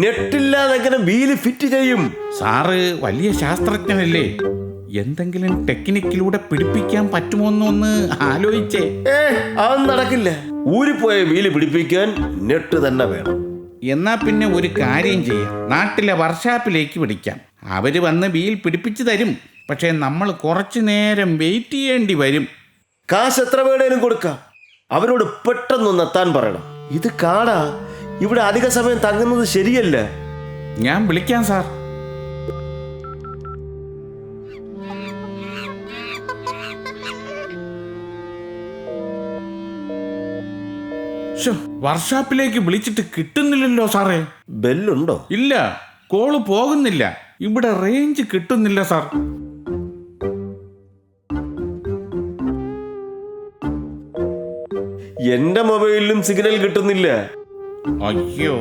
നെറ്റില്ലാതെ എങ്ങനെ wheel fit ചെയ്യും? Sir വലിയ ശാസ്ത്രജ്ഞനല്ലേ, എന്തെങ്കിലും ടെക്നിക്കിലൂടെ പിടിപ്പിക്കാൻ പറ്റുമോന്നൊന്ന് ആലോചിച്ചേ. അതൊന്നും നടക്കില്ല. ഊരിപ്പോയ വീല് പിടിപ്പിക്കാൻ നെറ്റ് തന്നെ വേണം. എന്നാ പിന്നെ ഒരു കാര്യം ചെയ്യാം, നാട്ടിലെ വർക്ക്ഷോപ്പിലേക്ക് വിളിക്കാം. അവര് വന്ന് വീൽ പിടിപ്പിച്ചു തരും. പക്ഷെ നമ്മൾ കുറച്ചു നേരം വെയിറ്റ് ചെയ്യേണ്ടി വരും. കാശ് എത്ര വേണേലും കൊടുക്കാം. അവരോട് പെട്ടെന്നൊന്ന് എത്താൻ പറയണം. ഇത് കാടാ, ഇവിടെ അധിക സമയം തങ്ങുന്നത് ശരിയല്ല. ഞാൻ വിളിക്കാം സാർ. വർക്ക്ഷോപ്പിലേക്ക് വിളിച്ചിട്ട് കിട്ടുന്നില്ലല്ലോ സാറേ. ബെല്ലുണ്ടോ? ഇല്ല, കോള് പോകുന്നില്ല. ഇവിടെ റേഞ്ച് കിട്ടുന്നില്ല സാർ. എന്റെ മൊബൈലിലും സിഗ്നൽ കിട്ടുന്നില്ല. അയ്യോ.